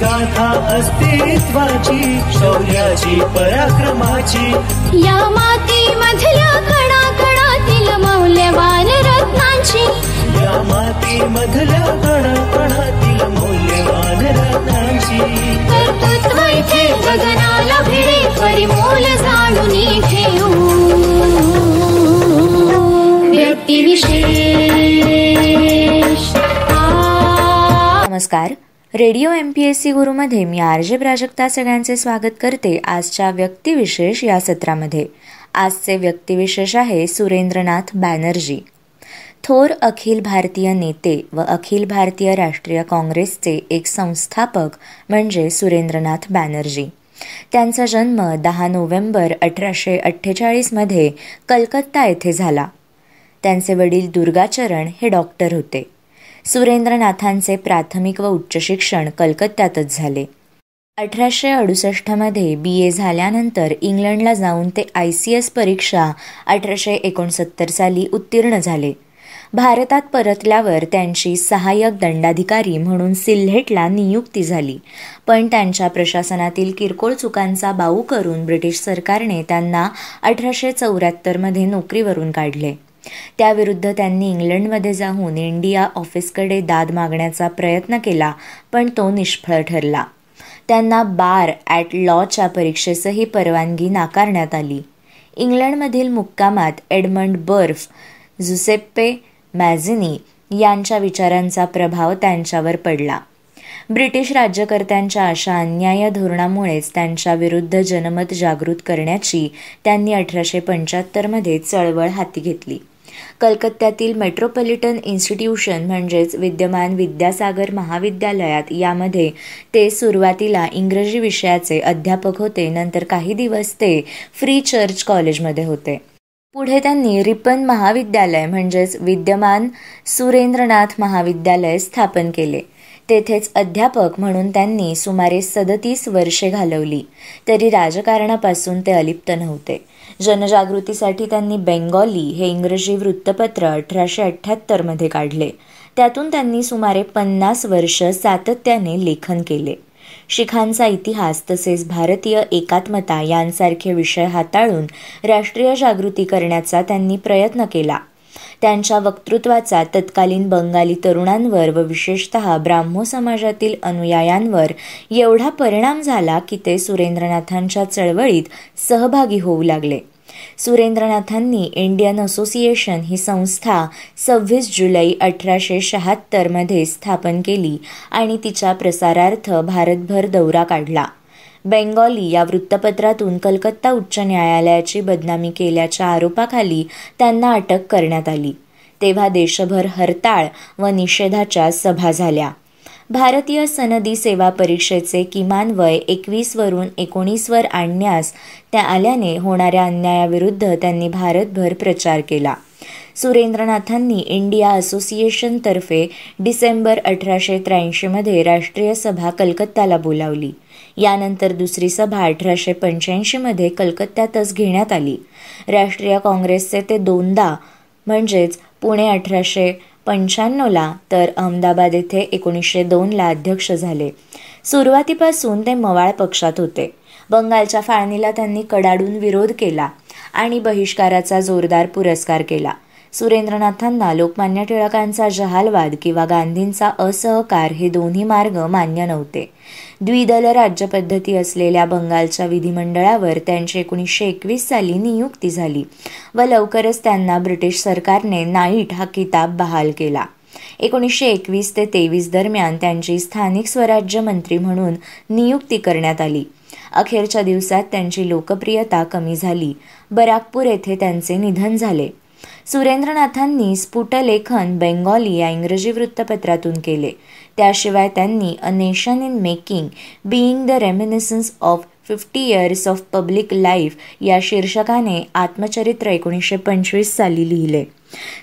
गाथा अस्तित्वाची शौर्याची पराक्रमाची या मातीमधल्या कणाकणातील मौल्यवान रत्नांची या मातीमधल्या कणाकणातील मौल्यवान रत्नांची कर्तृत्व इथे गगनाला भिडे परिमोल जाणून ठेवू व्यक्तिविशेष। नमस्कार, रेडिओ MPSC गुरुमध्ये मी RJ प्राजक्ता सगळ्यांचे स्वागत करते आजच्या व्यक्तिविशेष या सत्रामध्ये। आजचे व्यक्तिविशेष आहे सुरेंद्रनाथ बॅनर्जी, थोर अखिल भारतीय नेते व अखिल भारतीय राष्ट्रीय काँग्रेसचे एक संस्थापक म्हणजे सुरेंद्रनाथ बॅनर्जी। त्यांचा जन्म 10 नोव्हेंबर 1848 मध्ये कलकत्ता येथे झाला। त्यांचे वडील दुर्गाचरण हे डॉक्टर होते। सुरेंद्रनाथांचे प्राथमिक व उच्च शिक्षण कलकत्त्यातच झाले। 1868 मध्ये BA झाल्यानंतर इंग्लंडला जाऊन ते ICS परीक्षा 1869 साली उत्तीर्ण झाले। भारतात परतल्यावर त्यांची सहाय्यक दंडाधिकारी म्हणून सिल्हेटला नियुक्ती झाली, पण त्यांच्या प्रशासनातील किरकोळ चुकांचा बाऊ करून ब्रिटिश सरकारने त्यांना 1874 मध्ये नोकरीवरून काढले। त्याविरुद्ध त्यांनी इंग्लंडमध्ये जाऊन इंडिया ऑफिसकडे दाद मागण्याचा प्रयत्न केला, पण तो निष्फळ ठरला। त्यांना बार ॲट लॉच्या परीक्षेसही परवानगी नाकारण्यात आली। इंग्लंडमधील मुक्कामात एडमंड बर्फ, जुसेप्पे मॅझिनी यांच्या विचारांचा प्रभाव त्यांच्यावर पडला। ब्रिटिश राज्यकर्त्यांच्या अशा अन्याय्य धोरणामुळेच त्यांच्या विरुद्ध जनमत जागृत करण्याची त्यांनी 1875 मध्ये चळवळ हाती घेतली। कलकत्त्यातील मेट्रोपॉलिटन इन्स्टिट्यूशन म्हणजेच विद्यमान विद्यासागर महाविद्यालयात यामध्ये ते सुरुवातीला इंग्रजी विषयाचे अध्यापक होते। नंतर काही दिवस ते फ्री चर्च कॉलेजमध्ये होते। पुढे त्यांनी रिपन महाविद्यालय म्हणजेच विद्यमान सुरेंद्रनाथ महाविद्यालय स्थापन केले। तेथेच अध्यापक म्हणून त्यांनी सुमारे 37 वर्षे घालवली, तरी राजकारणापासून ते अलिप्त नव्हते। जनजागृतीसाठी त्यांनी बेंगॉली हे इंग्रजी वृत्तपत्र 1878 मध्ये काढले। त्यातून त्यांनी सुमारे 50 वर्ष सातत्याने लेखन केले। शिखांचा इतिहास तसेच भारतीय एकात्मता यांसारखे विषय हाताळून राष्ट्रीय जागृती करण्याचा त्यांनी प्रयत्न केला। त्यांच्या वक्तृत्वाचा तत्कालीन बंगाली तरुणांवर व विशेषतः ब्राह्मो समाजातील अनुयायांवर एवढा परिणाम झाला की ते सुरेंद्रनाथांच्या चळवळीत सहभागी होऊ लागले। सुरेंद्रनाथांनी इंडियन असोसिएशन ही संस्था 26 जुलै 1876 मध्ये स्थापन केली आणि तिच्या प्रसारार्थ भारतभर दौरा काढला। बेंगॉली या वृत्तपत्रातून कलकत्ता उच्च न्यायालयाची बदनामी केल्याच्या आरोपाखाली त्यांना अटक करण्यात आली। तेव्हा देशभर हरताळ व निषेधाच्या सभा झाल्या। भारतीय सनदी सेवा परीक्षेचे किमान वय 21 वरून 19 वर आणण्यास त्या आल्याने होणाऱ्या अन्यायाविरुद्ध त्यांनी भारतभर प्रचार केला। सुरेंद्रनाथांनी इंडिया असोसिएशनतर्फे डिसेंबर 1883 मध्ये राष्ट्रीय सभा कलकत्त्याला बोलावली। यानंतर दुसरी सभा 1885 मध्ये कलकत्त्यातच घेण्यात आली। राष्ट्रीय काँग्रेसचे ते दोनदा म्हणजेच पुणे 1895 तर अहमदाबाद येथे 1902 ला अध्यक्ष झाले। सुरुवातीपासून ते मवाळ पक्षात होते। बंगालच्या फाळणीला त्यांनी कडाडून विरोध केला आणि बहिष्काराचा जोरदार पुरस्कार केला। सुरेंद्रनाथांना लोकमान्य टिळकांचा जहालवाद किंवा गांधींचा असहकार हे दोन्ही मार्ग मान्य नव्हते। द्विदल राज्यपद्धती असलेल्या बंगालच्या विधिमंडळावर त्यांची 1921 साली नियुक्ती झाली व लवकरच त्यांना ब्रिटिश सरकारने नाईट हा किताब बहाल केला। 1921 ते 23 दरम्यान त्यांची स्थानिक स्वराज्य मंत्री म्हणून नियुक्ती करण्यात आली। अखेरच्या दिवसात त्यांची लोकप्रियता कमी झाली। बराकपूर येथे त्यांचे निधन झाले। सुरेंद्रनाथांनी स्फुटलेखन बेंगॉली या इंग्रजी वृत्तपत्रातून केले। त्याशिवाय त्यांनी a nation in making, being the reminiscences of 50 Years of public life या शीर्षकाने आत्मचरित्र 1925 साली लिहिले.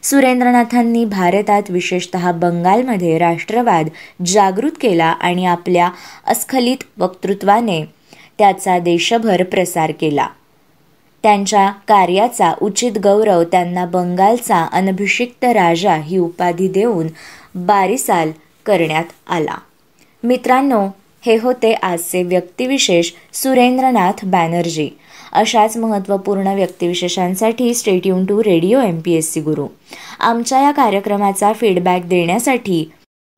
सुरेंद्रनाथांनी भारतात विशेषतः बंगालमध्ये राष्ट्रवाद जागृत केला आणि आपल्या अस्खलित वक्तृत्वाने त्याचा देशभर प्रसार केला. त्यांच्या कार्याचा उचित गौरव त्यांना बंगालचा अनभिषिक्त राजा ही उपाधी देऊन बारिसाल करण्यात आला. मित्रांनो, हे होते आजचे व्यक्तिविशेष सुरेंद्रनाथ बॅनर्जी. अशाच महत्त्वपूर्ण व्यक्तिविशेषांसाठी stay tune to radio MPSC Guru. आमच्या या कार्यक्रमाचा फीडबॅक देण्यासाठी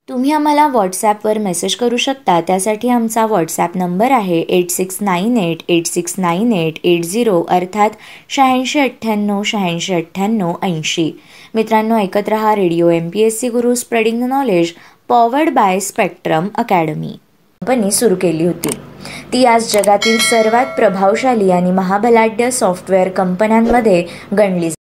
तुम्ही आम्हाला व्हॉट्सॲपवर मेसेज करू शकता. त्यासाठी आमचा व्हॉट्सॲप नंबर आहे 8698869880 अर्थात 8698869880. मित्रांनो, ऐकत रहा radio MPSC Guru, spreading the knowledge, powered by spectrum academy. Company सुरू केली होती. ती आज जगातील सर्वात प्रभावशाली आणि महाबलाढ्य सॉफ्टवेअर कंपन्यांमध्ये गणली